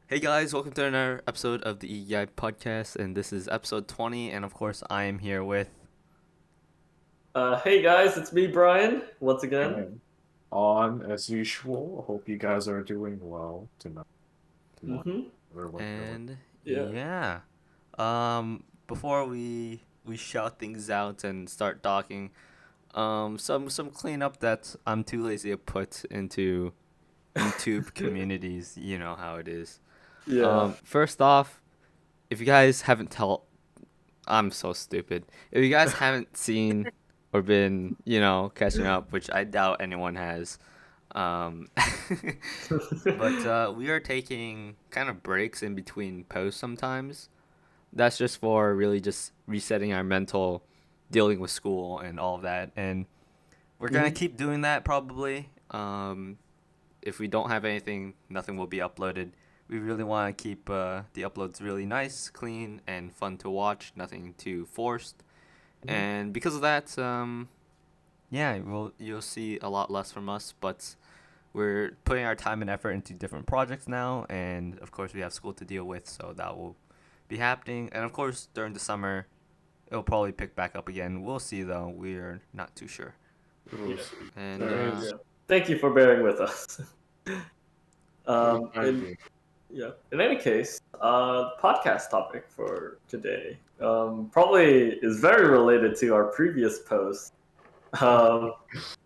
Hey guys, welcome to another episode of the Ikigai podcast, and this is episode 20, and of course, I am here with. Hey guys, it's me, Brian, once again. And on as usual. Hope you guys are doing well tonight. Mm-hmm. Everyone doing. And Yeah. yeah, before we shout things out and start talking, some cleanup that I'm too lazy to put into YouTube communities. You know how it is. Yeah. First off, if you guys haven't I'm so stupid. If you guys haven't seen or been, catching up, which I doubt anyone has, um, but we are taking kind of breaks in between posts sometimes. That's just for really just resetting our mental, dealing with school and all of that. And we're gonna Mhm. keep doing that probably. If we don't have anything, nothing will be uploaded. We really want to keep the uploads really nice, clean, and fun to watch. Nothing too forced. Mhm. And because of that, yeah, you'll see a lot less from us. But we're putting our time and effort into different projects now, and of course we have school to deal with, so that will be happening. And of course during the summer, it'll probably pick back up again. We'll see though. We're not too sure. We'll Yeah. see. And There Yeah. is Thank you for bearing with us. for the um, time in being. yeah. In any case, podcast topic for today probably is very related to our previous post, um,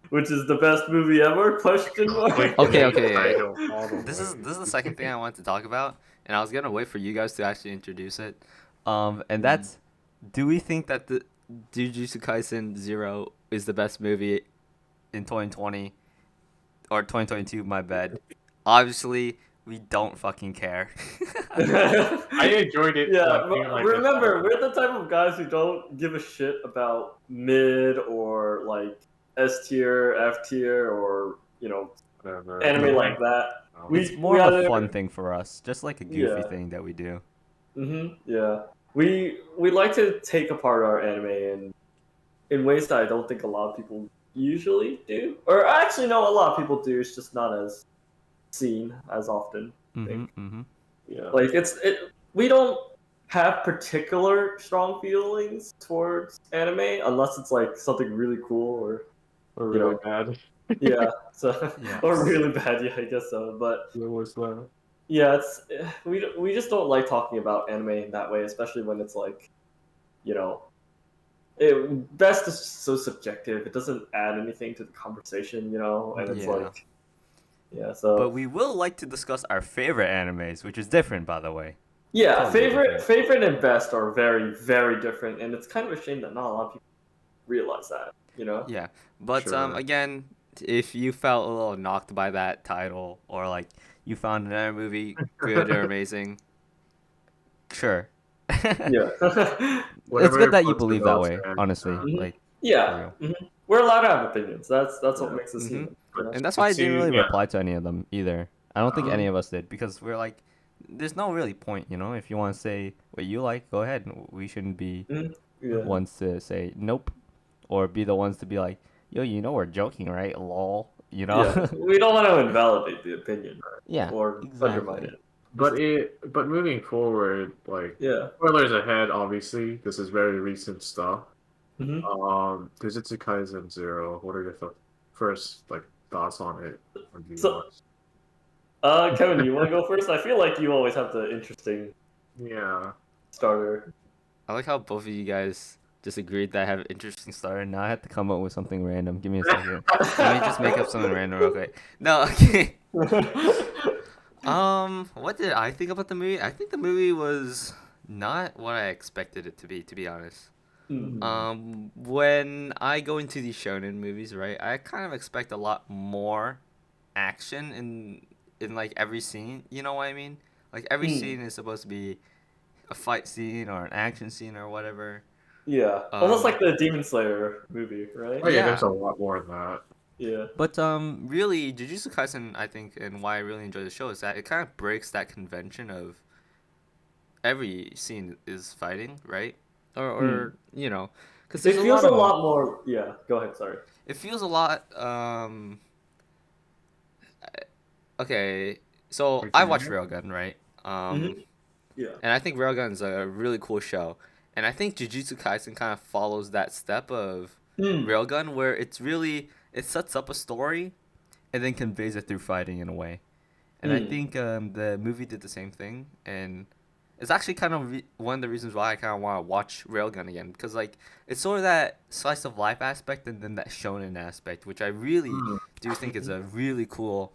which is the best movie ever? Question mark. Okay, Clickbait okay. title all the This is way. this is the second thing I wanted to talk about, and I was gonna wait for you guys to actually introduce it. And Mm. that's, do we think that the Jujutsu Kaisen Zero is the best movie in 2020 or 2022? My bad. Obviously, we don't fucking care. I enjoyed it. Yeah, Like being like this. remember, we're the type of guys who don't give a shit about mid or like S tier, F tier, or Whatever. anime like that. It's We more we of a either fun thing for us, just like a goofy yeah, thing that we do. yeah. We like to take apart our anime in ways that I don't think a lot of people usually do, or actually no, a lot of people do. It's just not as seen as often. I Mm-hmm. think. Mm-hmm. Yeah. Like we don't have particular strong feelings towards anime unless it's like something really cool or Or you really know bad. yeah so Yeah. or really bad, yeah, I guess so. But There was that. yeah, it's we just don't like talking about anime in that way, especially when it's like you know best is just so subjective. It doesn't add anything to the conversation, and it's Yeah. like yeah, But so we will like to discuss our favorite animes, which is different, by the way. yeah, Totally different. favorite and best are very very different, and it's kind of a shame that not a lot of people realize that. Yeah, but Sure. again, if you felt a little knocked by that title, or like you found another movie good or amazing, sure. Yeah. It's Whatever good that you floats your believe that boat, way, man. honestly. Mhm. Like, for Yeah. real. We're allowed to have opinions. That's what Yeah. makes us Mm-hmm. human. And that's why But I didn't see, really yeah. reply to any of them either. I don't think any Mhm. of us did, because we're like, there's no really point, If you want to say what you like, go ahead. We shouldn't be Mhm. Yeah. ones to say nope, or be the ones to be like, yo, we're joking, right? Lol, Yeah. We don't want to invalidate the opinion Yeah, or undermine exactly. it. But moving forward, like Yeah. spoilers ahead, obviously, this is very recent stuff. hmm Jujutsu Kaisen Zero. What are your first like thoughts on it when you So, watch? Kevin, you want to go first? I feel like you always have the interesting Yeah. starter. I like how both of you guys just agreed that I have an interesting story. Now I have to come up with something random. Give me a second. Let me just make up something random real quick. No, okay. What did I think about the movie? I think the movie was not what I expected it to be honest. Hmm. When I go into these shonen movies, right, I kind of expect a lot more action in like every scene. You know what I mean? Like every Hmm. scene is supposed to be a fight scene or an action scene or whatever. Yeah. Almost Um, like the Demon Slayer movie, right? Oh yeah, there's yeah, a lot more than that. Yeah. but really, Jujutsu Kaisen, I think, and why I really enjoy the show is that it kind of breaks that convention of every scene is fighting, right? Hmm. Or because It there's a feels lot a of lot more. Yeah. Go ahead. Sorry. it feels a lot. Okay, so Like I the watch anime? Railgun, right? Um, Yeah. and I think Railgun's a really cool show. And I think Jujutsu Kaisen kind of follows that step of Mm. Railgun, where it sets up a story and then conveys it through fighting in a way. And I Mm. think the movie did the same thing, and it's actually kind of one of the reasons why I kind of want to watch Railgun again, because like it's sort of that slice of life aspect and then that shonen aspect, which I really Mm. do think is a really cool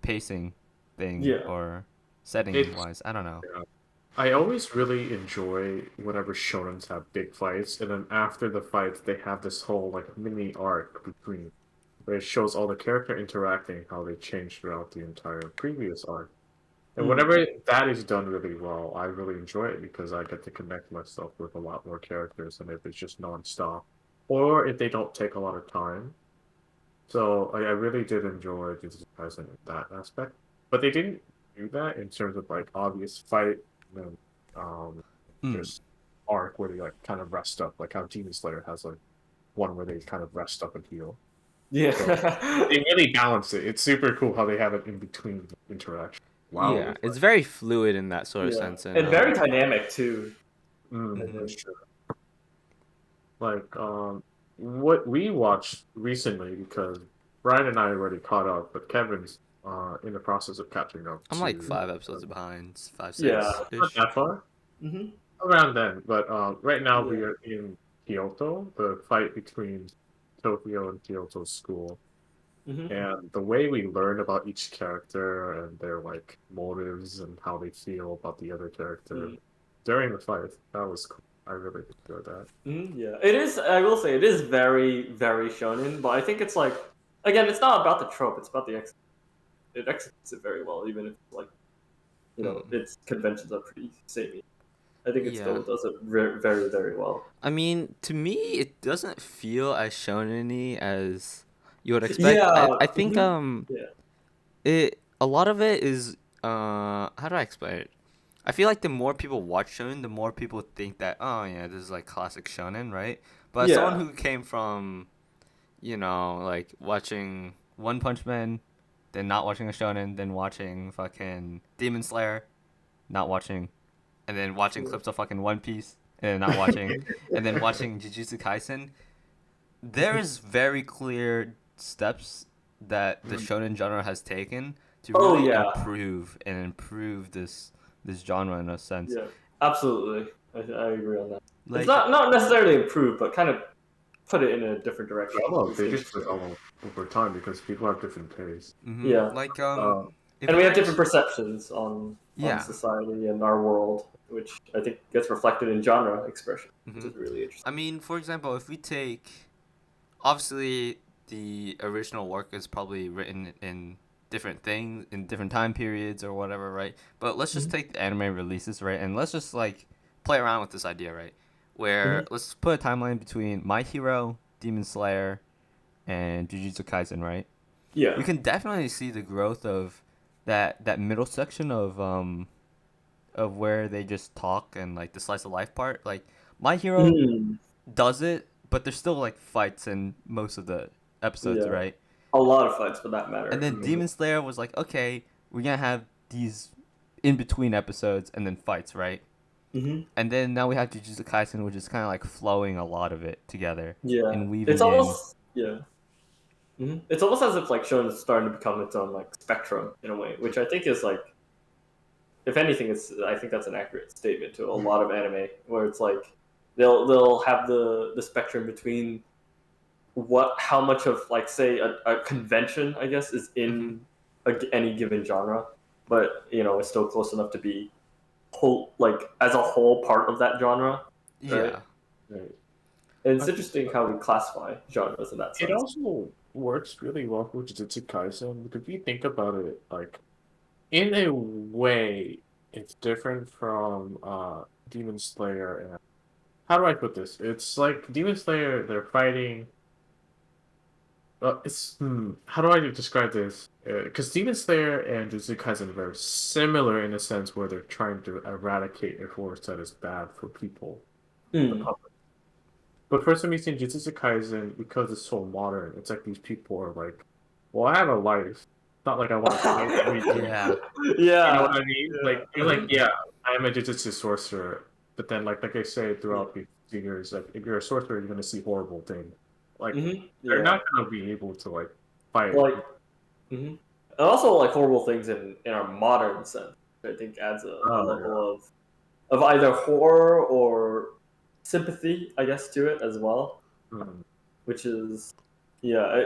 pacing thing Yeah. or setting It's wise. I don't know. yeah. I always really enjoy whenever shonens have big fights, and then after the fights, they have this whole like mini arc between where it shows all the character interacting, how they changed throughout the entire previous arc. And Mm. whenever that is done really well, I really enjoy it because I get to connect myself with a lot more characters than if it's just nonstop, or if they don't take a lot of time. So I really did enjoy Jujutsu Kaisen in that aspect, but they didn't do that in terms of like obvious fight, you know, um, Mm. just arc where they like kind of rest up, like how Demon Slayer has like one where they kind of rest up and heal. Yeah. So they really balance it. It's super cool how they have it in between the interaction. Wow, Yeah, it's it's very fluid in that sort of Yeah. sense, and And very dynamic too. I mhm. that's think. true. Like what we watched recently because Brian and I already caught up, but Kevin's in the process of catching up I'm like to 5 episodes behind, five, Yeah. six not ish. that far Hmm. around then. But right now Yeah. we are in Kyoto, the fight between Tokyo and Kyoto school, Hmm. and the way we learn about each character and their like motives and how they feel about the other character Mm. during the fight, that was cool. I really enjoyed that. Yeah. It is. I will say it is very, very shonen, but I think it's like again, it's not about the trope. It's about the it executes it very well, even if like Mm. its conventions are pretty samey. I think it Yeah. still does it very, very well. I mean, to me, it doesn't feel as shonen-y as you would expect. Yeah. I think Hmm. Yeah. it a lot of it is how do I explain it? I feel like the more people watch shonen, the more people think that oh yeah, this is like classic shonen, right? But as someone Yeah. who came from like watching One Punch Man, then not watching a shonen, then watching fucking Demon Slayer, not watching, and then watching clips of fucking One Piece, and then not watching, and then watching Jujutsu Kaisen, there is very clear steps that the shonen genre has taken to Oh really yeah. improve this genre in a sense. Yeah. Absolutely. I agree on that. It's Like not necessarily improved, but kind of put it in a different direction. Well, It's they just interesting. develop over time because people have different tastes. Yeah. like Um, if And we we have different actually perceptions on yeah. society and our world, which I think gets reflected in genre expression, which hmm is really interesting. I mean, for example, if we take obviously the original work is probably written in different things in different time periods or whatever, right? But let's just Mhm. take the anime releases, right? And let's just like play around with this idea, right? Where Mhm. let's put a timeline between My Hero, Demon Slayer, and Jujutsu Kaisen, right? We Yeah. can definitely see the growth of that middle section of where they just talk and like the slice of life part. Like My Hero Mm. does it, but there's still like fights in most of the episodes, Yeah. right? A lot of fights for that And matter. then Demon Slayer was like, okay, we're gonna have these in between episodes and then fights, right? Hmm. And then now we have Jujutsu Kaisen, which is kind of like flowing a lot of it together Yeah. and It's weaving in. almost yeah. It's almost as if like shonen is starting to become its own like spectrum in a way, which I think is like, if anything, it's I think that's an accurate statement to a lot of anime, where it's like they'll have the spectrum between how much of like say a convention I guess is hmm in any given genre, but it's still close enough to be whole like as a whole part of that genre, right? Yeah. right. And I it's think interesting how we classify genres in that it sense. also works really well for Jujutsu Kaisen because if you think about it, like in a way, it's different from Demon Slayer. And how do I put this? It's like Demon Slayer, they're fighting. How do I describe this? Because Demon Slayer and Jujutsu Kaisen are very similar in a sense where they're trying to eradicate a force that is bad for people, the Mm. public. But for some reason, Jujutsu Kaisen, because it's so modern, it's like these people are like, well, I have a life. not like I want to fight everything. Yeah. Yeah. You know what I mean? Yeah. Like you're like, yeah, I'm a Jujutsu sorcerer, but then like I say throughout the years, like if you're a sorcerer, you're gonna see horrible things. Like they're Yeah. not gonna be able to like fight. Like, and also like horrible things in our modern sense. I think adds a Oh, level of either horror or sympathy, I guess, to it as well. Mm. Which is, yeah,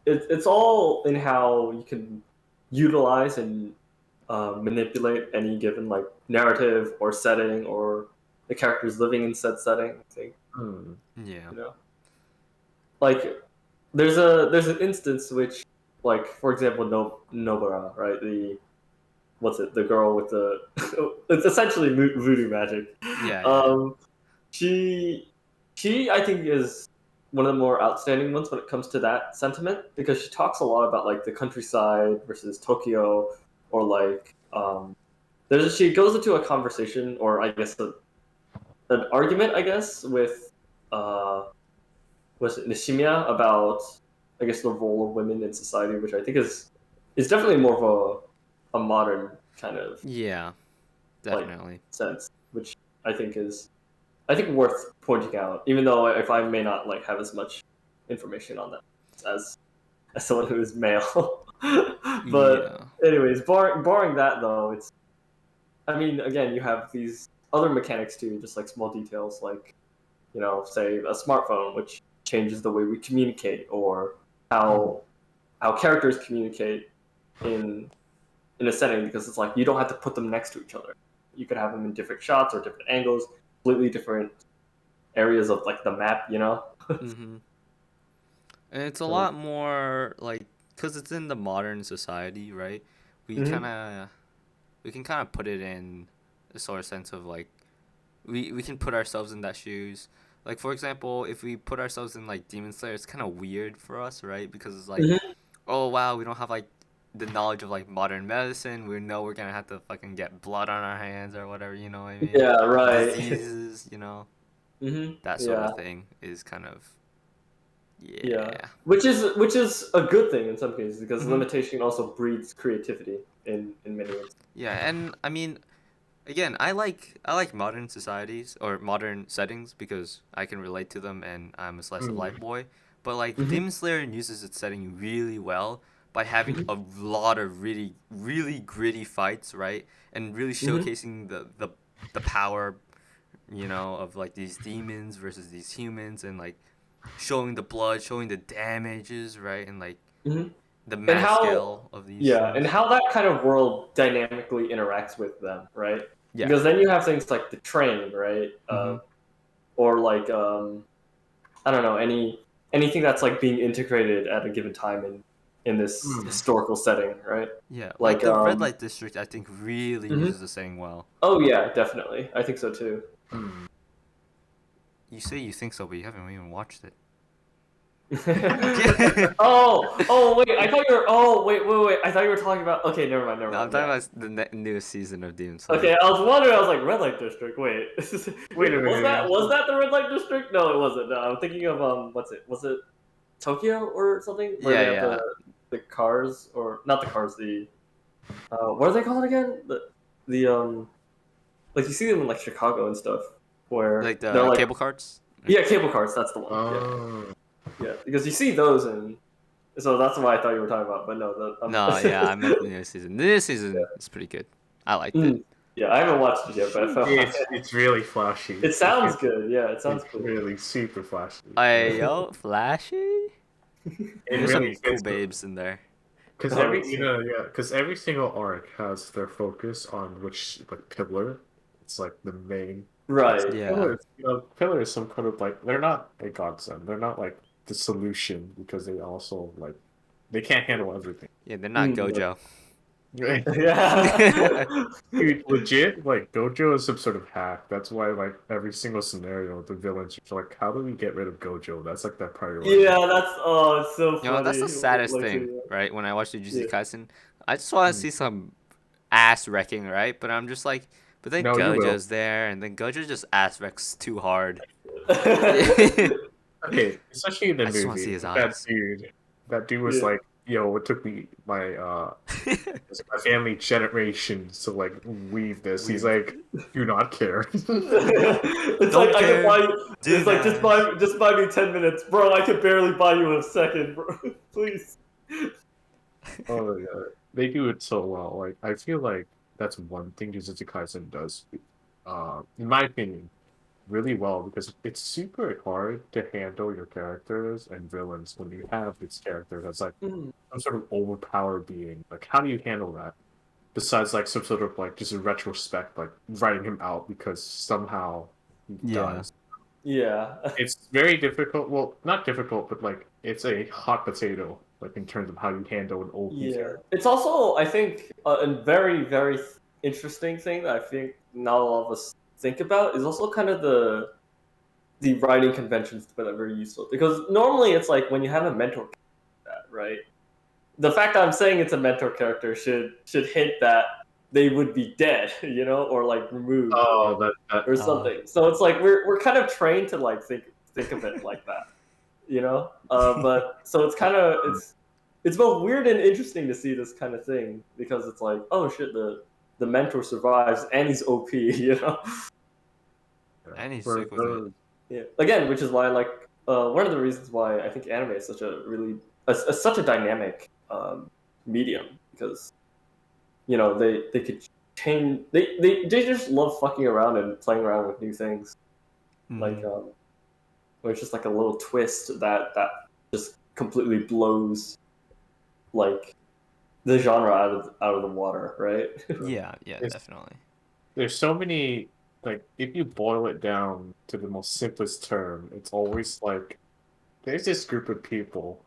it's all in how you can utilize and manipulate any given like narrative or setting or the characters living in said setting. I think Mm. Yeah. you know, like there's an instance which, like for example, Nobara, right? The what's it? The girl with the it's essentially voodoo magic. Yeah. Um, she I think is one of the more outstanding ones when it comes to that sentiment because she talks a lot about like the countryside versus Tokyo or like she goes into a conversation or I guess an argument I guess with uh was it Nishimiya about I guess the role of women in society, which I think is definitely more of a modern kind of Yeah. like Definitely. sense, which I think is I think worth pointing out, even though if I may not like have as much information on that as someone who is male. But Yeah. anyways, barring that though, it's I mean again you have these other mechanics too, just like small details like say a smartphone which changes the way we communicate or how characters communicate in in a setting because it's like you don't have to put them next to each other. You could have them in different shots or different angles, completely different areas of like the map, Mhm. And it's a So, lot more like cuz it's in the modern society, right? We kind mhm, of we can kind of put it in a sort of sense of like we can put ourselves in that shoes. Like for example, if we put ourselves in like Demon Slayer, it's kind of weird for us, right? Because it's like, mhm. oh wow, we don't have like the knowledge of like modern medicine. We know we're gonna have to fucking get blood on our hands or whatever. You know what I mean? Yeah, right. Diseases, that sort Yeah, of thing is kind of yeah. yeah. Which is a good thing in some cases because Hmm. limitation also breeds creativity in many ways. Yeah, and I mean, again, I like modern societies or modern settings because I can relate to them and I'm a slice of life Mm. boy. But like Hmm. Demon Slayer uses its setting really well by having Hmm. a lot of really really gritty fights, right? And really Hmm. showcasing the power, of like these demons versus these humans and like showing the blood, showing the damages, right? And like Hmm. the And mass how scale of these yeah, and things. how that kind of world dynamically interacts with them, right? Yeah. Because then you have things like the train, right? Mhm. Or like I don't know anything that's like being integrated at a given time in this Mm. historical setting, right? Yeah, like Like the red light district I think really mhm. uses the saying well. Oh yeah, definitely. I think so too. Mm. You say you think so, but you haven't even watched it. oh wait, I thought you were. Oh wait. I thought you were talking about. Okay, never mind, never No, I'm mind. talking Yeah. about the newest season of Demon Slayer. Okay, I was wondering. I was like, red light district. Wait, Wait a was that minute. the red light district? No, it wasn't. No, I'm thinking of what's it? Was it Tokyo or something where Yeah, they have yeah. the cars or not the cars? The what are they called again? The like you see them in like Chicago and stuff where Like they're the like cable carts? yeah, cable cars. That's the one. Yeah, Oh. yeah. Because you see those and so that's why I thought you were talking about. But no, No, yeah, I meant the newest season. The newest season is pretty good. I liked it. yeah, I haven't watched it yet, but I felt like It's really flashy. it sounds good. Yeah, it sounds It's cool. really super flashy. Hey, yo, Flashy? It There's some really cool gets babes in there. because Oh, every it's, because every single arc has their focus on which like pillar. It's like the main. It's right. like Yeah. pillar. Pillar is some kind of like they're not a godsend. They're not like the solution because they also like they can't handle everything. Yeah, they're not Yeah. GOJO. Right. Yeah. Dude, legit, like Gojo is some sort of hack. That's why like every single scenario, the villains are like, how do we get rid of Gojo? That's like their priority. Yeah, it's so That's the funny. saddest Like, thing, right? When I watch the yeah. Jujutsu Kaisen, I just want to Hmm. see some ass wrecking, right? But I'm just like, but then No, you will. Gojo's there, and then Gojo just ass wrecks too hard. Okay, especially in the I just want to see movie, his that eyes. dude, that dude was Yeah. like it took me my family generations to like weave this. He's like, do not care. It's Don't like I could care. buy you. Do It's like that. just buy me 10 minutes, bro. I could barely buy you a second, bro. Please. Oh yeah, they do it so well. Like I feel like that's one thing Jujutsu Kaisen does, in my opinion, really well because it's super hard to handle your characters and villains when you have this character that's like Mm. some sort of overpowered being. Like, how do you handle that? Besides, like some sort of like just a retrospect, like writing him out because somehow he Yeah. dies. Yeah. It's very difficult. Well, not difficult, but like it's a hot potato, like in terms of how you handle an OP Yeah. character. It's also, I think, a very, very interesting thing that I think not a lot of us think about is also kind of the writing conventions that are very useful because normally it's like when you have a mentor like that, right? The fact that I'm saying it's a mentor character should hint that they would be dead, or like removed Oh, or that or something. So it's like we're kind of trained to like think of it like that, But so it's kind of it's both weird and interesting to see this kind of thing because it's like, oh shit, the mentor survives and he's OP, And he's for sick with it. those. Yeah. Again, which is why like one of the reasons why I think anime is such a dynamic medium because they could change they just love fucking around and playing around with new things like Mhm. where it's just like a little twist that just completely blows like the genre out of the water, right? Yeah, yeah, There's, definitely. there's so many, like if you boil it down to the most simplest term, it's always like there's this group of people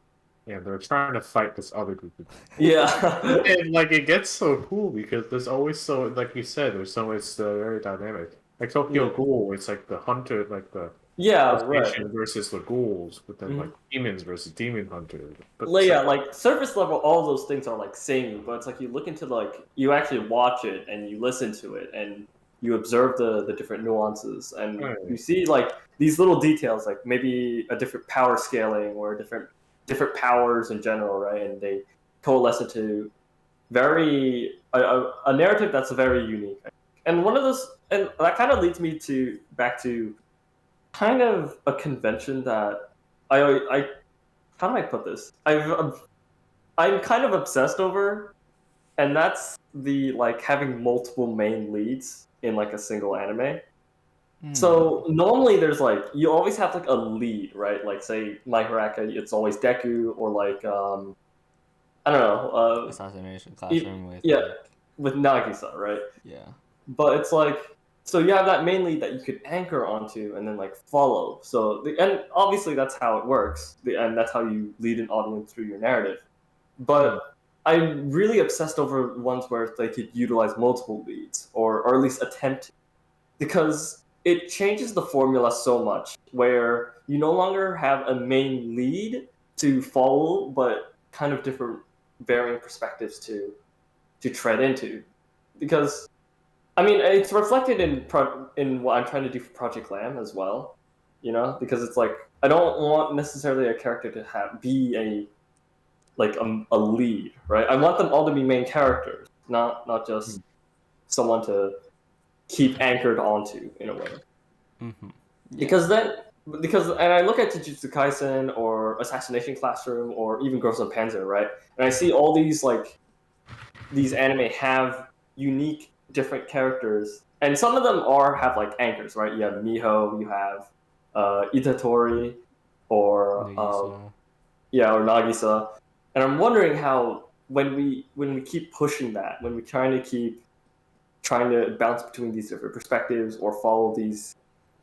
and they're trying to fight this other group of people. Yeah. And like it gets so cool because there's always so like you said, it's very dynamic. Like Yeah. Tokyo Ghoul, it's like the hunter, like the Yeah, right. assassination versus the ghouls, but then Mhm. like demons versus demon hunter. But Like, yeah, like surface level, all those things are like samey, but it's like you look into like you actually watch it and you listen to it and you observe the different nuances and you right. see like these little details, like maybe a different power scaling or different powers in general, right? And they coalesce into a narrative that's very unique. And one of those, and that kind of leads me to back to kind of a convention that I how do I put this? I'm kind of obsessed over, and that's the like having multiple main leads in like a single anime. Hmm. So normally there's like you always have like a lead, right? Like say My Hero Academia, it's always Deku or like I don't know, Assassination Classroom with yeah, like, with Nagisa, right? yeah. But it's like so you have that main lead that you could anchor onto and then like follow. And obviously that's how it works, and that's how you lead an audience through your narrative. Hmm. But I'm really obsessed over ones where they could utilize multiple leads or at least attempt because it changes the formula so much where you no longer have a main lead to follow but kind of different varying perspectives to tread into because I mean it's reflected in what I'm trying to do for Project Lamb as well, because it's like I don't want necessarily a character to be a lead, right? I want them all to be main characters, not just someone to keep anchored onto in a way. Mm-hmm. Yeah. Because then, and I look at Jujutsu Kaisen or Assassination Classroom or even Girls and Panzer, right? And I see all these anime have unique different characters, and some of them have like anchors, right? You have Miho, you have Itatori, or Nagisa. yeah, or Nagisa. And I'm wondering how when we keep pushing that, when we're trying to bounce between these different perspectives or follow these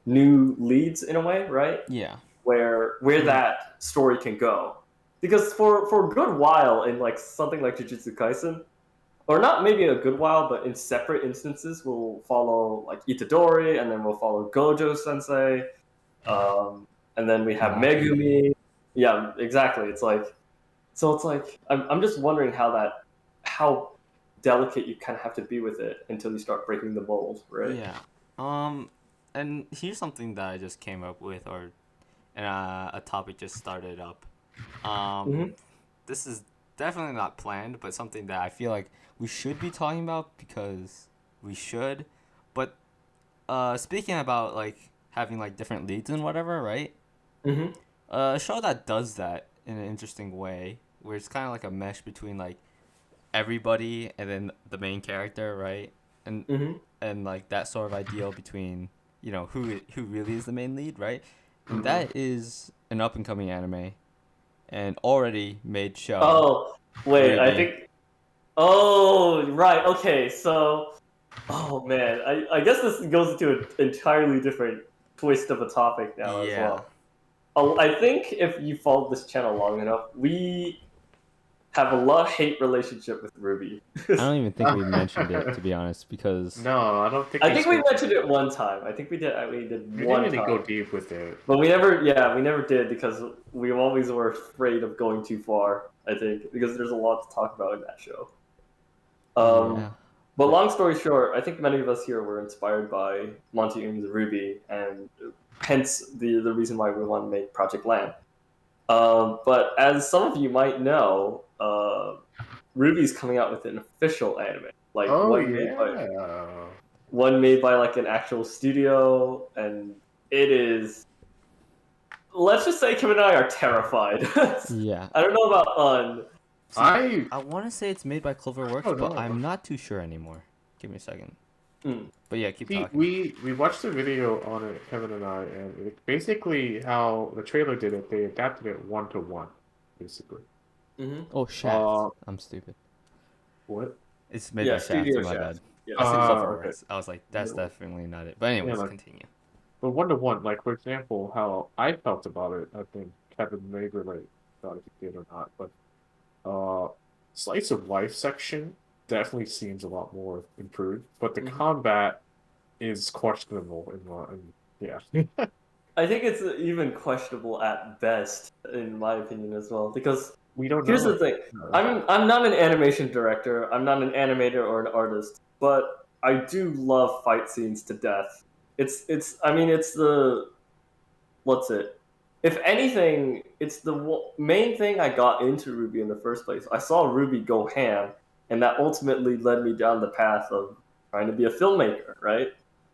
new leads in a way, right? Yeah. Where that story can go. Because for a good while in like something like Jujutsu Kaisen, or not maybe a good while, but in separate instances, we'll follow like Itadori, and then we'll follow Gojo Sensei, and then we have Maki. Megumi. Yeah, exactly. It's like I'm just wondering how delicate you kind of have to be with it until you start breaking the mold, right? Yeah. Um, and here's something that I just came up with, or a topic just started up. Um, Mm-hmm. this is definitely not planned, but something that I feel like we should be talking about because we should. But speaking about like having like different leads and whatever, right? Mm-hmm. A show that does that in an interesting way, where it's kind of like a mesh between like everybody and then the main character, right? And Mm-hmm. and like that sort of ideal between who really is the main lead, right? And Mm-hmm. that is an up and coming anime, and already made show. Oh, wait, I RWBY. think. Oh, right. Okay, so. Oh man, I guess this goes into an entirely different twist of a topic now as Yeah, well. Oh, I think if you followed this channel long enough, we have a love-hate relationship with Ruby. I don't even think we mentioned it to be honest, because No, I don't think I we think we spoke mentioned about it one time. I think we did. We did We one didn't really go time, deep with it. but we never. Yeah, we never did because we always were afraid of going too far. I think because there's a lot to talk about in that show. yeah, But long story short, I think many of us here were inspired by Monty Eun's Ruby, and hence the reason why we want to make Project Land. But as some of you might know, Ruby's coming out with an official anime, like Oh yeah. one made by like an actual studio, and it is. Let's just say Kim and I are terrified. yeah. I don't know about Un. I I want to say it's made by CloverWorks, Oh, but no. I'm not too sure anymore. Give me a second. Mm. But yeah, keep See, talking. we watched the video on it, Kevin and I, and it, basically how the trailer did it, they adapted it 1-to-1, basically. Mm-hmm. Oh, Shaft. Uh, I'm stupid. what? It's made Yeah, by Shaft. Studio My Shaft. bad. Yeah. I said Okay. CloverWorks. I was like, that's No. definitely not it. But anyways, like- continue. But 1-to-1, like for example, how I felt about it, I think Kevin may relate, not if he did or not, but slice of life section definitely seems a lot more improved, but the Mhm. combat is questionable yeah. I think it's even questionable at best, in my opinion, as well. Because We don't here's know. the thing: I'm not an animation director, I'm not an animator or an artist, but I do love fight scenes to death. I mean it's the what's it? If anything, it's the main thing I got into Ruby in the first place. I saw Ruby go ham, and that ultimately led me down the path of trying to be a filmmaker, right?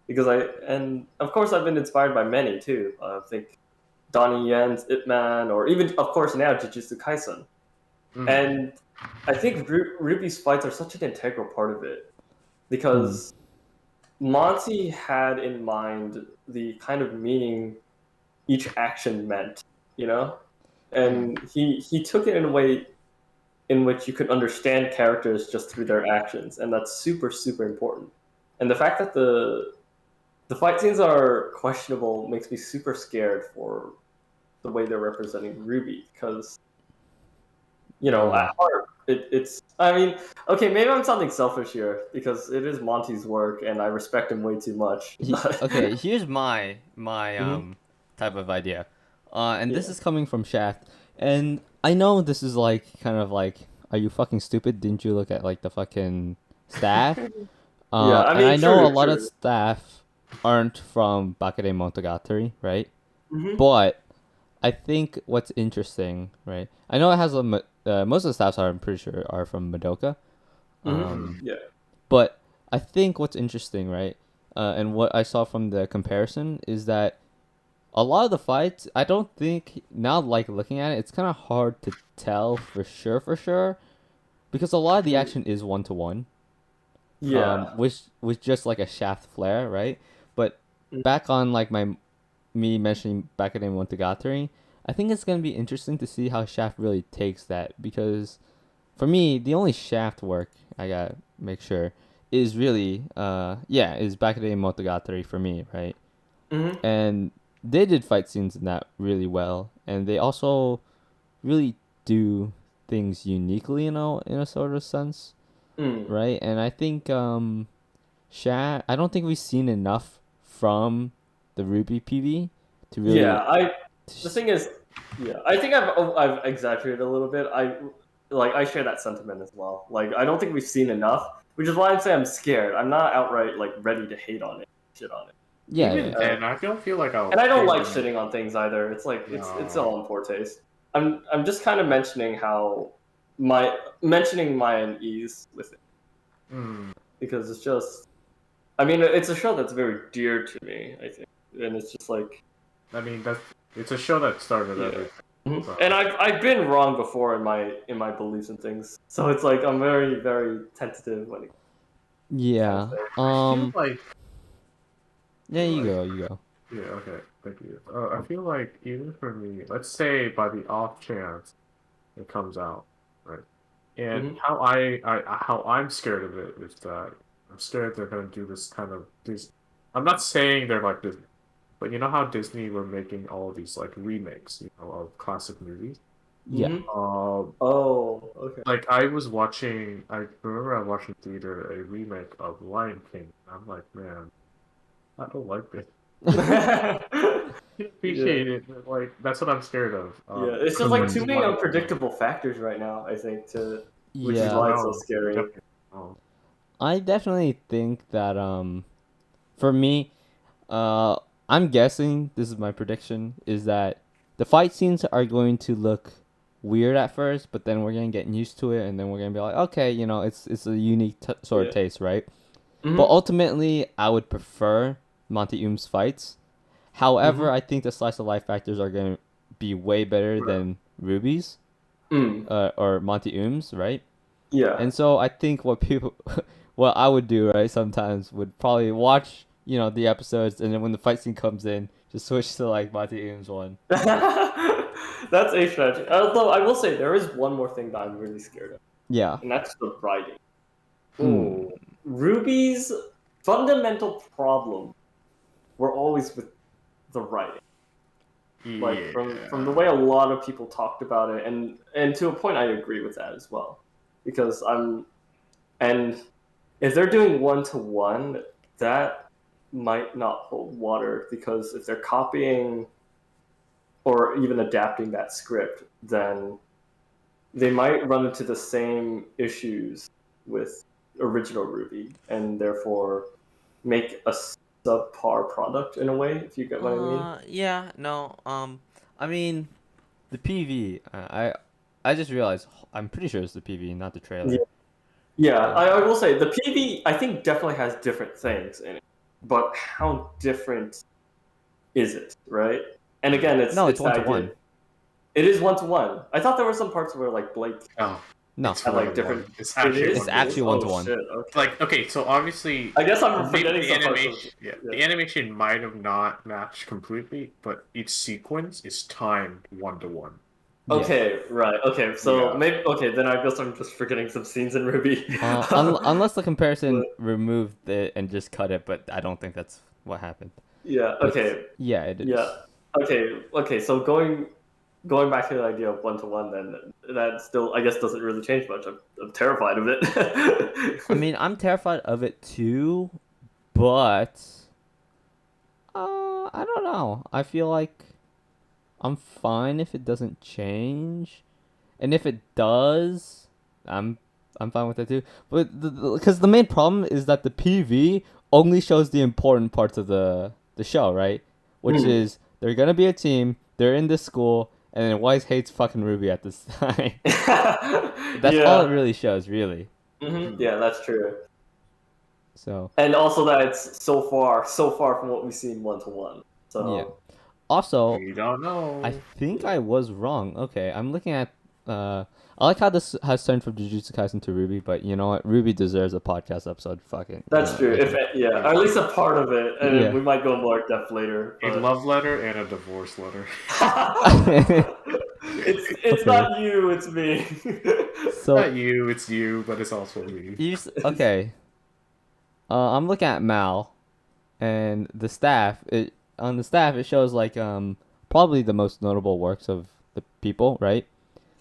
Because and of course I've been inspired by many too. I think Donnie Yen's Ip Man, or even of course now Jujutsu Kaisen. Mm. And I think Ruby's fights are such an integral part of it because Monty had in mind the kind of meaning each action meant, you know? And he took it in a way in which you could understand characters just through their actions, and that's super, super important. And the fact that the fight scenes are questionable makes me super scared for the way they're representing Ruby, because at heart, it's. I mean, okay, maybe I'm sounding selfish here because it is Monty's work, and I respect him way too much. Okay, here's my Mhm. type of idea, and this Yeah. is coming from Shaft, and I know this is like kind of like, are you fucking stupid? Didn't you look at like the fucking staff? Yeah, I And mean, I know a true, lot of true. staff aren't from Bakure Monogatari, right? Mhm. But I think what's interesting, right? I know it has most of the staffs are, I'm pretty sure, are from Madoka. Mhm. Yeah. But I think what's interesting, right? And what I saw from the comparison is that a lot of the fights, I don't think now, like looking at it, it's kind of hard to tell for sure, because a lot of the action is 1-to-1. Yeah. Which was just like a shaft flare, right? But Mhm. back on like me mentioning back in Monogatari, I think it's gonna be interesting to see how Shaft really takes that, because for me the only Shaft work I gotta make sure is really is back in Monogatari for me, right? Mhm. And they did fight scenes in that really well, and they also really do things uniquely in a sort of sense, Mm. right? And I think I don't think we've seen enough from the Ruby PV to Yeah. really. The thing is, yeah, I think I've exaggerated a little bit. I share that sentiment as well. Like, I don't think we've seen enough, which is why I'm saying I'm scared. I'm not outright like ready to hate on it, shit on it. Yeah, Even yeah. then, I don't feel like I'll. And I don't hate like on- shitting on things either. It's like it's No. all in poor taste. I'm just kind of mentioning how my mentioning my unease with it Mm. because it's just. I mean, it's a show that's very dear to me. I think, and it's just like. I mean, it's a show that started Yeah. everything. So, And I've been wrong before in my beliefs and things, so it's like I'm very very tentative when it Yeah. comes there. I feel like Yeah, you go. You go. yeah, okay, thank you. I feel like even for me, let's say by the off chance it comes out, right? And Mhm. how I'm scared of it is that I'm scared they're gonna do this kind of this. I'm not saying they're like Disney, but you know how Disney were making all these like remakes, of classic movies. Yeah. Mhm. Um, Oh, okay. like I was watching, I remember I watched in theater a remake of Lion King. I'm like, man, I don't like this. I Yeah. appreciate it, but like that's what I'm scared of. Yeah, it's just Because like like too Hmm. many one, unpredictable factors right now, I think, which you is Yeah. don't why it's so know. You scary. definitely don't know. I definitely think that for me, I'm guessing this is my prediction is that the fight scenes are going to look weird at first, but then we're gonna get used to it, and then we're gonna be like, okay, it's a unique sort of Yeah. taste, right? But Mhm. ultimately, I would prefer Monty Oom's fights. However, Mhm. I think the slice of life factors are gonna be way better Right. than Ruby's, Mm. or Monty Oom's, right? Yeah. And so I think what I would do, right, sometimes would probably watch, the episodes, and then when the fight scene comes in, just switch to like Monty Eames one. That's a strategy. Although I will say there is one more thing that I'm really scared of, Yeah. and that's the writing. Mm. Oh, Ruby's fundamental problem were always with the writing. Like from the way a lot of people talked about it, and to a point I agree with that as well, because and if they're doing one to one, that might not hold water because if they're copying or even adapting that script, then they might run into the same issues with original Ruby and therefore make a subpar product in a way, if you get what I mean. Yeah, no. I mean, the PV. I just realized I'm pretty sure it's the PV, not the Yeah, trailer. yeah, Yeah. I will say the PV I think definitely has different things in it, but how different is it, right? And again, it's No, it's it's the one to idea. one. It is one to one. I thought there were some parts where like Blake oh, No, it's had one like to different. one. It's It actually is. it's one to It is. actually one. one to Oh one. shit. Okay. Like, okay, so obviously, I guess I'm maybe forgetting some parts of it. the Yeah. animation might have not matched completely, but each sequence is timed one to one. Yes. Okay. Right. Okay. So Yeah. maybe. Okay. Then I guess I'm just forgetting some scenes in Ruby. Unless the comparison But, removed it and just cut it, but I don't think that's what happened. yeah. But Okay. yeah, it Yeah. is. Okay. Okay. So going back to the idea of one to one, then that still I guess doesn't really change much. I'm terrified of it. I mean, I'm terrified of it too, but I don't know. I feel like I'm fine if it doesn't change, and if it does, I'm I'm fine with it too. But because the main problem is that the PV only shows the important parts of the show, right? Which Hmm. is they're gonna be a team. They're in this school, and then Wise hates fucking Ruby at this time. That's all it Yeah. really shows, really. Yeah, that's true. So And also that it's so far from what we've seen one to one. yeah. So Also, We don't I know. think yeah, I was wrong. Okay, I'm looking at. I like how this has turned from Jujutsu Kaisen to Ruby, but you know what? Ruby deserves a podcast episode. Fucking, that's true. we If can. yeah, or at least a part of it, and Yeah. we might go more in depth later. A But love letter and a divorce letter. it's Okay. not you, it's me. So Not you, it's you, but it's also me. okay. I'm looking at Mal, and the staff. It on the staff it shows like probably the most notable works of the people, right?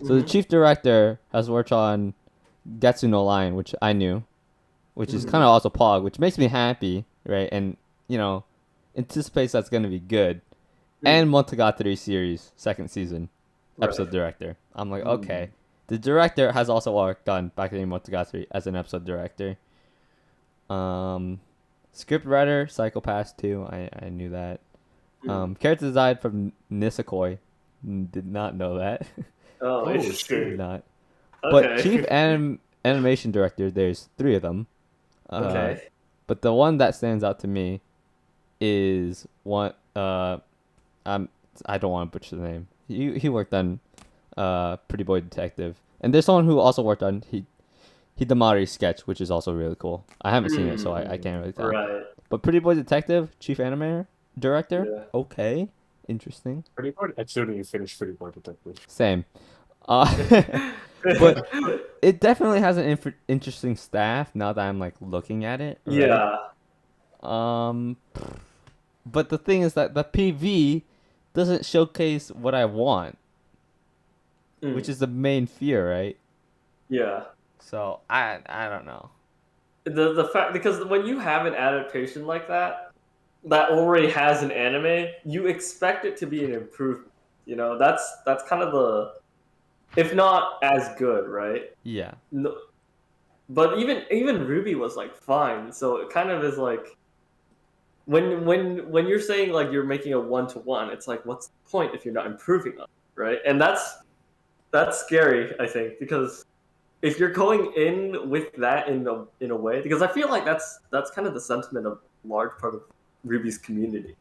So the Mhm, chief director has worked on Getsu no Line, which I knew, which is kind mhm, of also Pog, which makes me happy, right? And you know, anticipates that's gonna be good. And mm, Monogatari series second season right. episode director. I'm like, Mm. okay. The director has also worked on Bakunin Monogatari as an episode director. Um, script writer, Psychopaths too. I knew that. Mm. Character design from Nisakoi. Did not know that. Oh, Oh Did interesting. shoot. not. But Okay. animation director, there's 3 of them. Okay. But the one that stands out to me is one. I don't want to butcher the name. He worked on Pretty Boy Detective, and there's someone who also worked on Hidamari's sketch, which is also really cool. I haven't seen it, so I can't really tell. Right. But Pretty Boy Detective, chief animator, director, Yeah. okay, interesting. Pretty Boy. As soon as you finish Pretty Boy Detective. Same. But it definitely has an interesting staff now that I'm like looking at it. Right? Yeah. But the thing is that the PV doesn't showcase what I want, which is the main fear, right? Yeah. So I don't know. The fact, because when you have an adaptation like that already has an anime, you expect it to be an improvement. You know, that's kind of the, if not as good, right? Yeah. No, but even Ruby was like fine. So it kind of is like, when you're saying like you're making a 1-to-1, it's like, what's the point if you're not improving on it, right? And that's scary, I think, because if you're going in with that in a way, because I feel like that's kind of the sentiment of a large part of Ruby's community,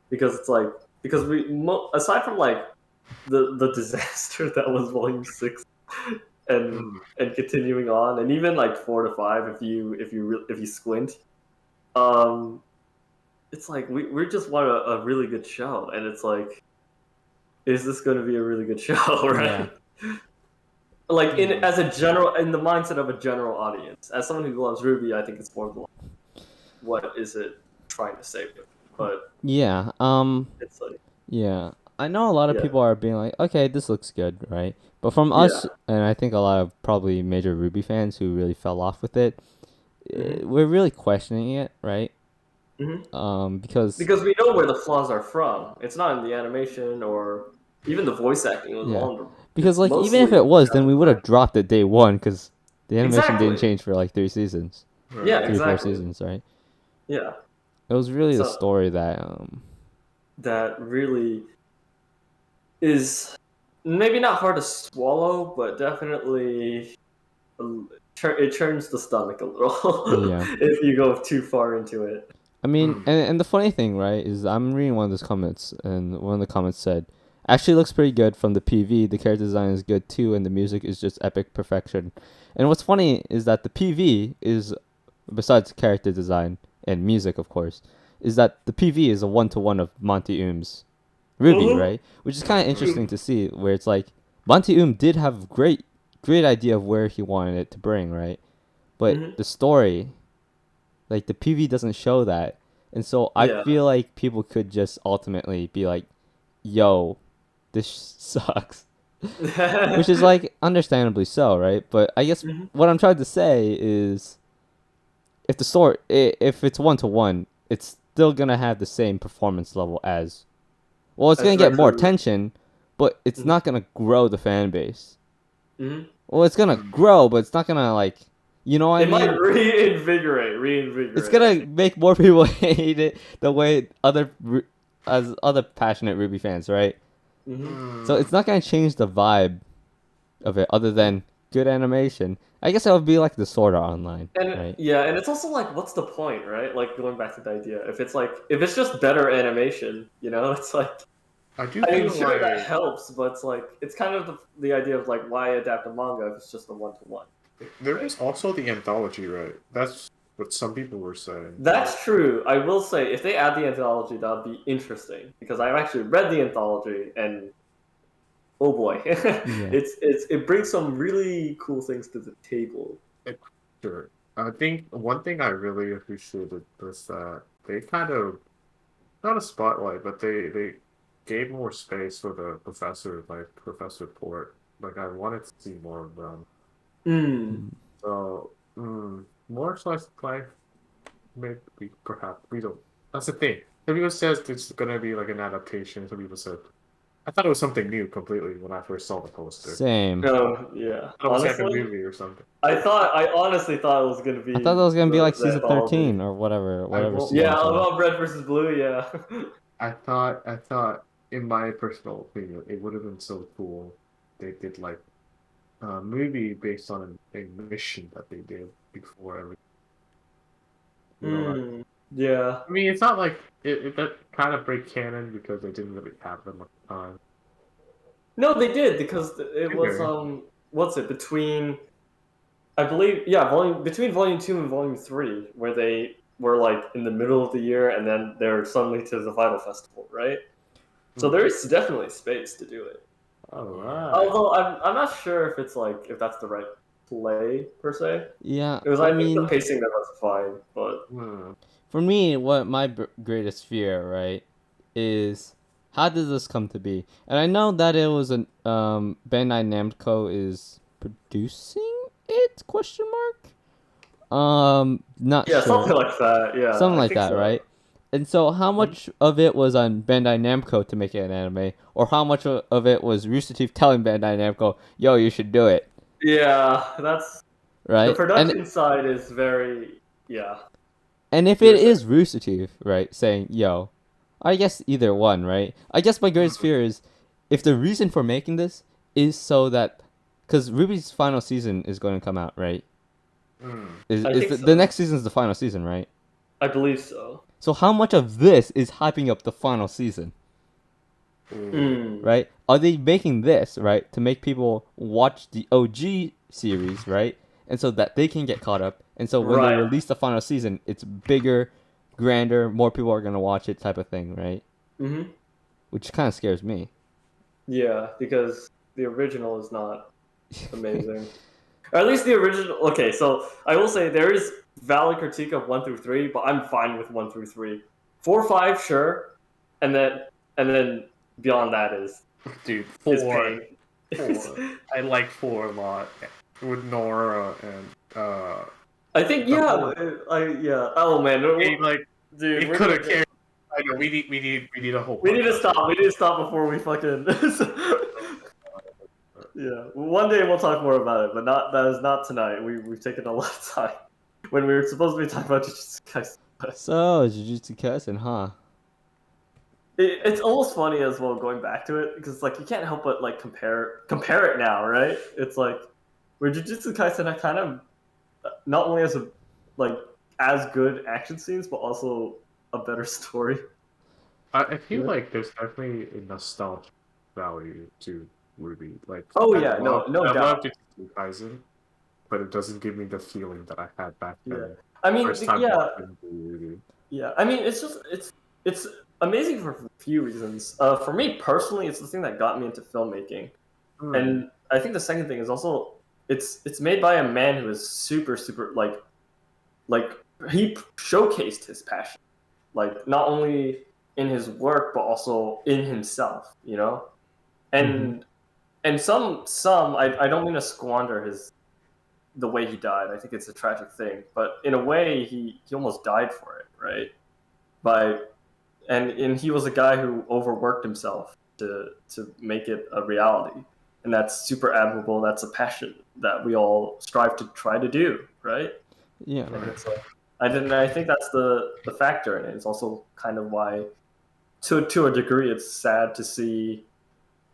because it's like, because aside from like the disaster that was Volume 6, and continuing on, and even like 4 to 5, if you squint, um, it's like we just want a really good show, and it's like, is this going to be a really good show, right? Yeah. Like in the mindset of a general audience. As someone who loves Ruby, I think it's more of like, what is it trying to say? But Yeah. it's like, Yeah. I know a lot of yeah, people are being like, okay, this looks good, right? But from us, yeah, and I think a lot of probably major Ruby fans who really fell off with it, mm-hmm. we're really questioning it, right? Because Because we know where the flaws are from. It's not in the animation or even the voice acting was yeah, all. because It's like even if mostly it was, down then to we would have the dropped it day one because the animation didn't exactly. change for like 3 seasons, Yeah, Right. 4 exactly. seasons, right? Yeah. It was really the So story that that really is maybe not hard to swallow, but definitely it turns the stomach a little yeah. if you go too far into it. I mean, and the funny thing, right, is I'm reading one of those comments, and one of the comments said, actually looks pretty good from the PV. The character design is good too, and the music is just epic perfection. And what's funny is that the PV is, besides character design and music, of course, is that the PV is a 1-to-1 of Monty Oom's Ruby, Mm-hmm. right? Which is kind of interesting to see, where it's like Monty Oom did have great idea of where he wanted it to bring, right? But Mm-hmm. the story, like the PV doesn't show that. And so I Yeah. feel like people could just ultimately be like, "Yo, this sucks." Which is like understandably so, right? But I guess Mm-hmm. what I'm trying to say is if the story if it's 1-to-1, it's still going to have the same performance level as, well, it's That's going to get more Record. attention, but it's Mm-hmm. not going to grow the fan base. Mm-hmm. Well, it's going to grow, but it's not going to like, you know what I It might mean? reinvigorate. It's I gonna think. make more people hate it the way other passionate Ruby fans, right? Mm-hmm. So it's not gonna change the vibe of it, other than good animation. I guess it would be like the Sword Art Online, And right? yeah, and it's also like, what's the point, right? Like going back to the idea, if it's just better animation, it's like, I do I mean, feel sure that like helps, but it's like it's kind of the idea of like, why adapt a manga if it's just a 1-to-1, there right? is also the anthology, right? That's what some people were saying. That's true. I will say, if they add the anthology, that would be interesting because I've actually read the anthology, and oh boy, Yeah. it brings some really cool things to the table. Sure. I think one thing I really appreciated was that they kind of, not a spotlight, but they gave more space for the professor, like Professor Port. Like I wanted to see more of them. Mm. Mm. So more slice of life, maybe perhaps we don't. That's the thing. Some people says it's gonna be like an adaptation. Some people said I thought it was something new completely when I first saw the poster. Same. Oh yeah, I thought it was like a honestly, movie or something. I honestly thought it was gonna I thought be that was gonna be like the season anthology. 13 or whatever, I whatever won't season Yeah, it's on. about Red versus Blue. Yeah. I thought, in my personal opinion, it would have been so cool. They did like movie based on a mission that they did before everything. You know, Yeah. I mean, it's not like it that kind of break canon because they didn't really have them at the time. No, they did because it was Okay. what's it between? I believe between volume 2 and volume 3, where they were like in the middle of the year and then they're suddenly to the final festival, right? So there is definitely space to do it. All right. Although I'm not sure if it's like if that's the right play per se. Yeah, Because I I think the mean, pacing there was fine, but Hmm. for me, what my greatest fear, right, is how did this come to be? And I know that it was an Bandai Namco is producing it? Question mark. Not yeah, sure. something like that. Yeah, Something I like think that, so. right? And so, how much of it was on Bandai Namco to make it an anime, or how much of it was Rooster Teeth telling Bandai Namco, "Yo, you should do it," Yeah, that's the right? production side is very yeah. And if You it were saying. is Rooster Teeth, right, saying, "Yo," I guess either one, right? I guess my greatest fear is if the reason for making this is so that, because Ruby's final season is going to come out, right? Hmm. Is I is think the so. next season is the final season, right? I believe so. So how much of this is hyping up the final season? Ooh. Mm. Right? Are they making this, right, to make people watch the OG series, right? And so that they can get caught up. And so when they Right. release the final season, it's bigger, grander, more people are going to watch it type of thing, right? Mm-hmm. Which kind of scares me. Yeah, because the original is not amazing. Or at least the original. Okay, so I will say there is valid critique of 1 through 3, but I'm fine with 1 through 3. 4, 5, sure, and then beyond that Dude, is four. pain. I like four a lot with Nora and I think the yeah, whole. yeah. Oh man, Like dude, it we're could gonna have carried. I know we need a whole we need to podcast. stop. We need to stop before we fucking. Yeah, one day we'll talk more about it, but not that is not tonight. We've taken a lot of time when we were supposed to be talking about Jujutsu Kaisen. So, Jujutsu Kaisen, huh? It's almost funny as well going back to it because like you can't help but like compare it now, right? It's like where Jujutsu Kaisen had kind of not only has a like as good action scenes but also a better story. I feel Yeah. like there's definitely a nostalgia value to Ruby. Like Oh yeah, no I love doubt. Jujutsu Kaisen, but it doesn't give me the feeling that I had back Yeah, then. I mean First time yeah, watching Ruby. yeah. I mean it's just it's amazing for a few reasons. For me personally, it's the thing that got me into filmmaking. Hmm. And I think the second thing is also it's made by a man who is super like he showcased his passion, like not only in his work but also in himself, you know. Mm-hmm. And some I don't mean to squander his the way he died. I think it's a tragic thing, but in a way he almost died for it, right? By and he was a guy who overworked himself to make it a reality, and that's super admirable. That's a passion that we all strive to try to do, right? Yeah. And Right. it's like I think that's the factor, and it's also kind of why to a degree it's sad to see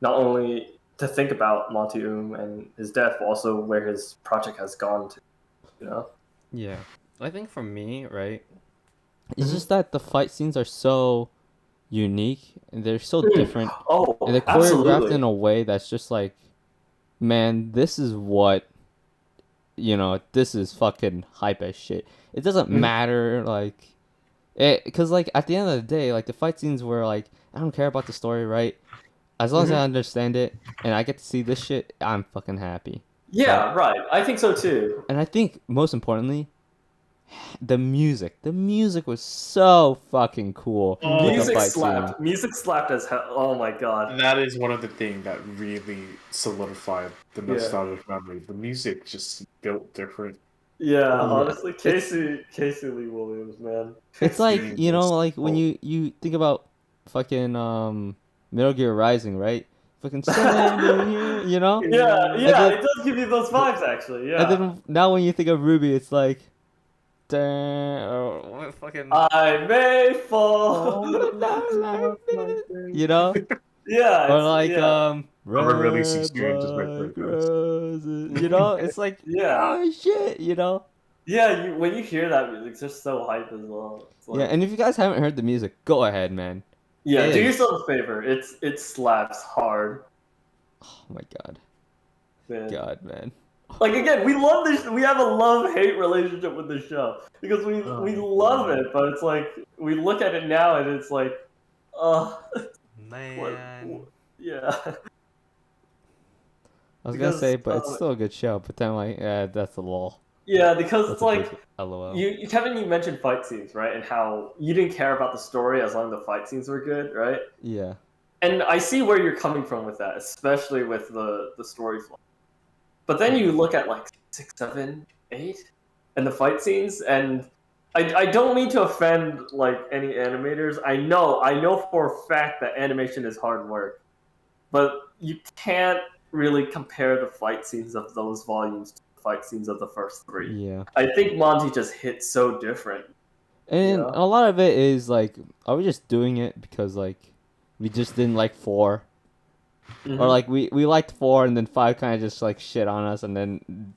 not only to think about Monty and his death, but also where his project has gone to, you know. Yeah. I think for me, right, it's Mm-hmm. just that the fight scenes are so unique and they're so different and Oh, they're choreographed absolutely. in a way that's just like, man, this is what, this is fucking hype as shit. It doesn't Mhm. matter, like, because, like, at the end of the day, like, the fight scenes were like, I don't care about the story, right? As long as I Mhm. understand it and I get to see this shit, I'm fucking happy, right? Yeah, right. I think so too. And I think most importantly, the music was so fucking cool with the Oh, Music fight scene. slapped. Music slapped as hell. Oh my god. that is one of the things that really solidified the Yeah. nostalgic memory. The music just built different. Yeah, Oh, Yeah, honestly, it's Casey Lee Williams, man. it's like, Jesus. like when Oh, you think about fucking Metal Gear Rising, right? Fucking standing here, Yeah, and yeah, then it does give you those vibes actually. and Yeah. then now when you think of Ruby, it's like, damn, or what fucking, I may fall. oh, this is not my thing. you know, Yeah, or it's like yeah. Never really see Red students as my like friends. roses. You know, it's like, Yeah. oh shit, you know? Yeah, when you hear that music, it's just so hype as well. It's Yeah, like, and if you guys haven't heard the music, go ahead, man. yeah, It do is. yourself a favor. It slaps hard, Oh my god. man. God, man. Like again, we love this. We have a love-hate relationship with this show because we love it, but it's like we look at it now and it's like, uh, Man. yeah. I was gonna Because say, but it's still a good show, but then like, that's a lull. yeah, because That's it's a like big LOL. Kevin, you mentioned fight scenes, right? And how you didn't care about the story as long as the fight scenes were good, right? Yeah. And I see where you're coming from with that, especially with the story flow. But then you look at like 6, 7, 8, and the fight scenes, and I don't mean to offend like any animators. I know for a fact that animation is hard work, but you can't really compare the fight scenes of those volumes to the fight scenes of the first 3. Yeah. I think Monty just hit so different. And Yeah. a lot of it is like, are we just doing it because like we just didn't like 4? Mhm. Or like we liked 4 and then 5 kind of just like shit on us, and then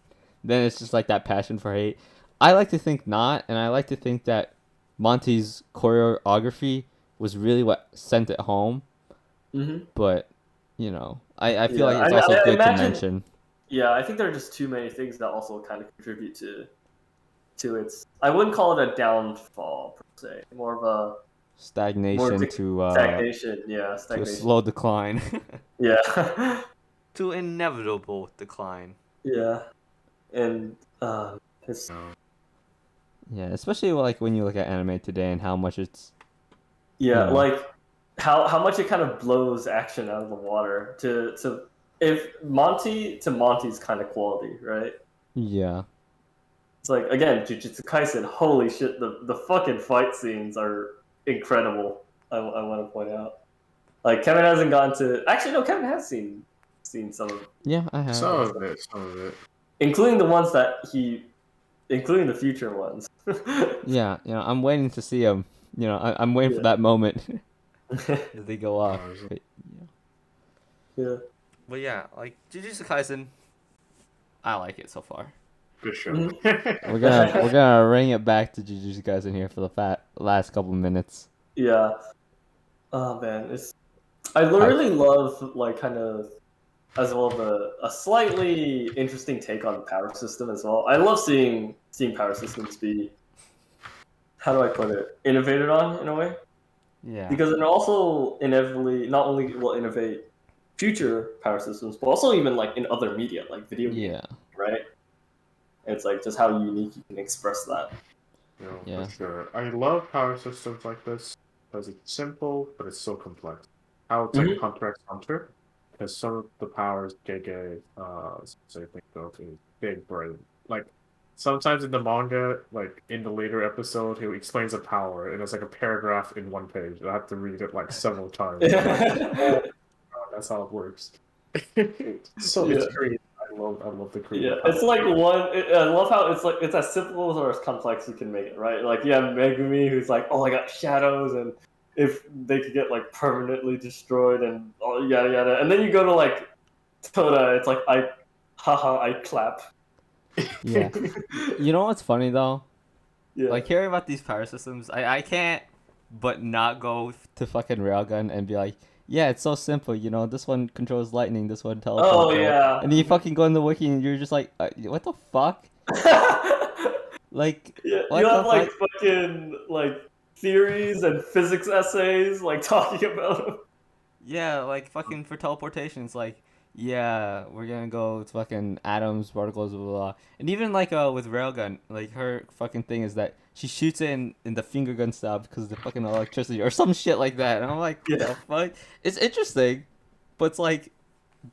it's just like that passion for hate. I like to think not, and I like to think that Monty's choreography was really what sent it home. Mhm. But you know, I feel Yeah, like it's I also good imagine- to mention. Yeah, I think there are just too many things that also kind of contribute to its. I wouldn't call it a downfall per se, more of a Stagnation to stagnation. Yeah, to a stagnation. slow decline. Yeah, To inevitable decline. yeah, and it's No. Yeah, especially like when you look at anime today and how much it's yeah, Yeah. like how much it kind of blows action out of the water to if Monty's kind of quality, right? yeah. It's like again, Jujutsu Kaisen. Holy shit, the fucking fight scenes are incredible. I want to point out. Like Kevin hasn't gone to. Actually, no, Kevin has seen some of, Yeah, I have. Some of it. including the ones including the future ones. Yeah, you know, I'm waiting to see them. You know, I'm waiting for Yeah. that moment as they go off. But, Yeah. But yeah, like Jujutsu Kaisen, I like it so far. Good show. Mhm. We're gonna ring it back to Jujutsu Kaisen here for the last couple minutes. Yeah. Oh man, I really love like kind of as well a slightly interesting take on the power system as well. I love seeing power systems be, how do I put it, innovated on in a way, Yeah. because it also inevitably not only will innovate future power systems, but also even like in other media like video games, Yeah. right? It's like just how unique you can express that. No, Yeah. for sure. I love power systems like this because it's simple, but it's so complex. How it's like Mhm. Hunter x Hunter, because some of the powers GOJO, say think of is big brain. Like sometimes in the manga, like in the later episode, he explains a power, and it's like a paragraph in one page. I have to read it like several times. I'm like, oh, that's how it works. So Yeah. it's crazy. I love the creative. Yeah, it's like I love how it's as simple or as complex you can make it, right? Like you have Megumi who's like, oh, I got shadows, and if they could get like permanently destroyed and yada yada, and then you go to like Toda, it's like I clap. Yeah. You know what's funny though? Yeah. Like hearing about these power systems, I can't but not go to fucking Railgun and be like, yeah, it's so simple. You know, this one controls lightning, this one teleports. Oh right? yeah. And then you fucking go in the wiki and you're just like, what the fuck? Like, Yeah, what you the have like fuck? fucking like theories and physics essays like talking about them. Yeah, like fucking for teleportation, it's like, yeah, we're gonna go to fucking atoms, particles, blah, blah, blah. And even like with Railgun, like her fucking thing is that she shoots it in the finger gun style because of the fucking electricity or some shit like that. And I'm like, what Yeah. the fuck? It's interesting, but it's like,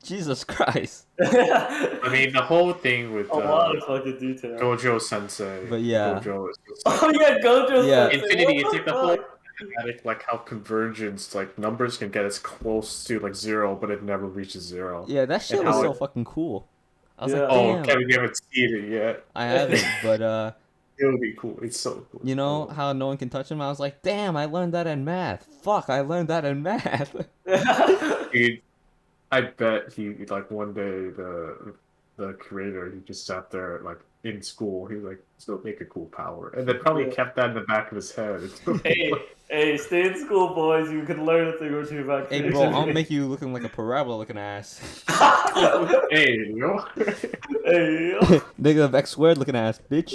Jesus Christ. I mean, the whole thing with A lot of fucking detail. GOJO Sensei. But yeah. GOJO is just Oh yeah, Gojo. Yeah. Sensei, Infinity. what It's like the whole fuck? mathematic, like how convergence, like numbers can get as close to like 0, but it never reaches 0. Yeah, that shit And was how so it- fucking cool. I was Yeah. like, Oh, damn. Kevin, you haven't seen it yet. I haven't, but It'll be cool. It's so cool. you know how no one can touch him? I was like, damn, I learned that in math. Fuck, I learned that in math. Dude, I bet he like one day the creator he just sat there like in school. He was like, "Let's go make a cool power," and then probably Yeah. kept that in the back of his head until Hey, stay in school, boys. You can learn a thing or two about Hey, creativity. bro, I'll make you looking like a parabola looking ass. hey, yo. Hey, yo. Negative X squared looking ass, bitch.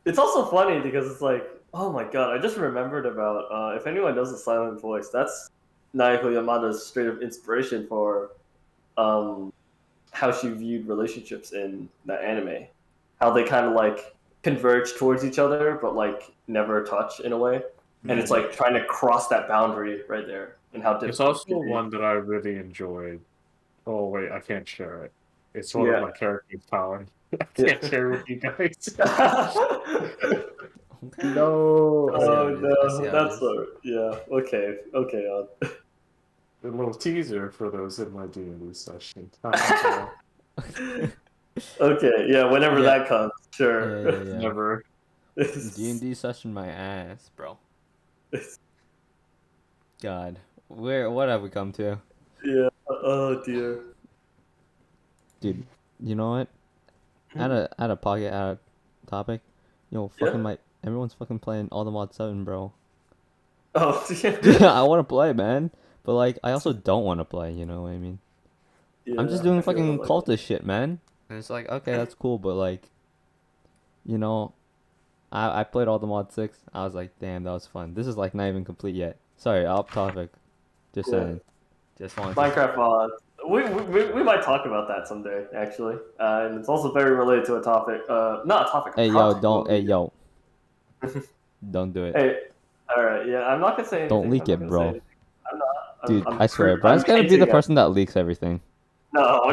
It's also funny because it's like, oh my god, I just remembered about, if anyone knows the silent voice, that's Naoko Yamada's straight up inspiration for how she viewed relationships in that anime. How they kind of like converge towards each other, but like never touch in a way. And it's like trying to cross that boundary right there and how It's difficult it also can be. one that I really enjoyed. Oh wait, I can't share it. It's one of Yeah. my characters' power. I Yeah. can't share with you guys. Okay. No. I see how Oh it is. I see no, how it that's is. so yeah. Okay, okay. A little teaser for those in my D&D session. Okay, yeah. Whenever Yeah. that comes, sure. Yeah. Never. D&D session my ass, bro. God, what have we come to? Yeah. Oh dear. Dude, you know what? Out of pocket, out of topic. Yo, Yeah. everyone's fucking playing all the mod 7, bro. Oh Yeah, I want to play, man. But like, I also don't want to play. You know what I mean? I'm just yeah. doing I feel fucking like cultist shit, man. And it's like, okay, that's cool, but like, you know, I played all the mod 6. I was like, damn, that was fun. This is like not even complete yet. Sorry, off topic. Just Yeah. saying. Just wanted to. Minecraft mods. We might talk about that someday, actually. And it's also very related to a topic. Not a topic. A Hey yo, content don't. we'll Hey be- yo, don't do it. Hey. All right. Yeah. I'm not gonna say anything. Don't leak I'm not it, gonna say bro. anything. I'm not. Dude, I'm I swear, I'm Brian's gonna be the hinting at- person that leaks everything. No.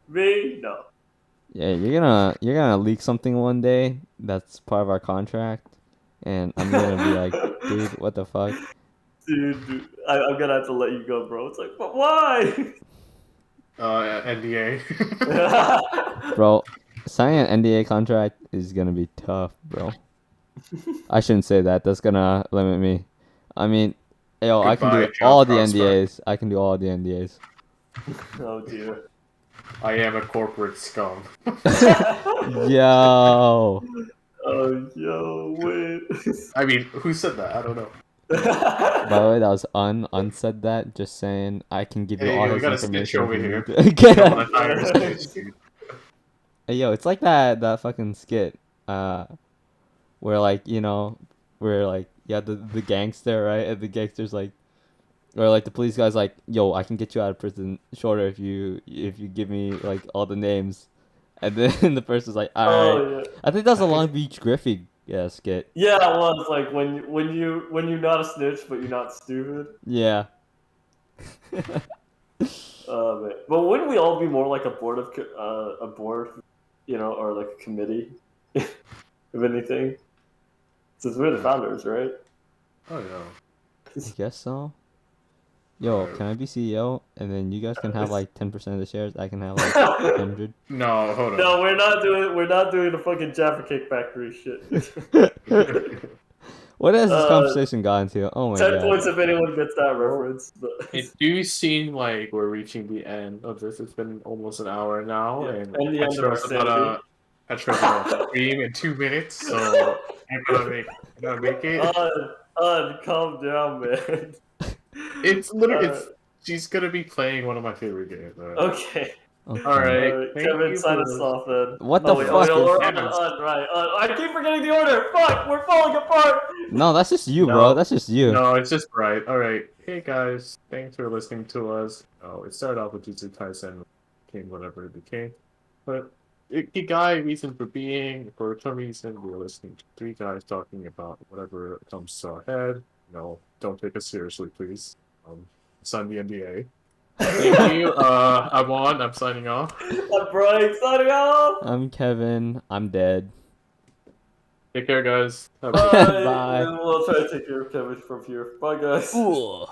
Me? No. Yeah, you're gonna leak something one day that's part of our contract, and I'm gonna be like, dude, what the fuck? Dude, I'm gonna have to let you go, bro. It's like, but why? NDA. Bro, signing an NDA contract is gonna be tough, bro. I shouldn't say that. That's gonna limit me. I mean, yo, I can do Goodbye, all job the prospect. NDAs. I can do all the NDAs. Oh dear. I am a corporate scum. Yo. Oh yo, wait. I mean, who said that? I don't know. By the way, that was unsaid that. Just saying, I can give you Hey, all we his got a stitch information over if you here. need to. Don't want to hire a stitch, dude. Hey, yo, it's like that fucking skit, where like where like the gangster, right, and the gangster's like, or like the police guy's like, yo, I can get you out of prison shorter if you give me like all the names, and then the person's like, all right. Oh yeah. I think that's a Long Beach Griffey skit. Yeah, it was like when you're not a snitch but you're not stupid. Yeah. Man. But wouldn't we all be more like a board of a board, or like a committee, if anything? Since we're the founders, right? Oh yeah. I guess so. Yo, Alright. can I be CEO? And then you guys can have like 10% of the shares. I can have like 100. No, hold on. No, we're not doing the fucking Jaffa Cake Factory shit. What has this conversation gotten to? Oh my 10 god. points if anyone gets that reference. But It do seem like we're reaching the end of this. It's been almost an hour now, Yeah, and and the end of our Petra's gonna stream in 2 minutes, so I'm gonna make it. Calm down, man. It's literally she's gonna be playing one of my favorite games. Okay. Okay. All right, thank Kevin, you sign for us off then. What the wait, fuck we're is- right. I keep forgetting the order. Fuck, we're falling apart. No, that's just you, No. bro. That's just you. No, it's just right. All right, hey guys, thanks for listening to us. Oh, it started off with Jujutsu Kaisen, became whatever it became, but Ikigai, reason for being, for some reason we were listening to three guys talking about whatever comes to our head. No, don't take us seriously, please. Sign the NDA. Thank you. I'm on. I'm signing off. I'm Brian signing off. I'm Kevin. I'm dead. Take care, guys. Have a Bye. Bye. And we'll try to take care of Kevin from here. Bye, guys. Ooh.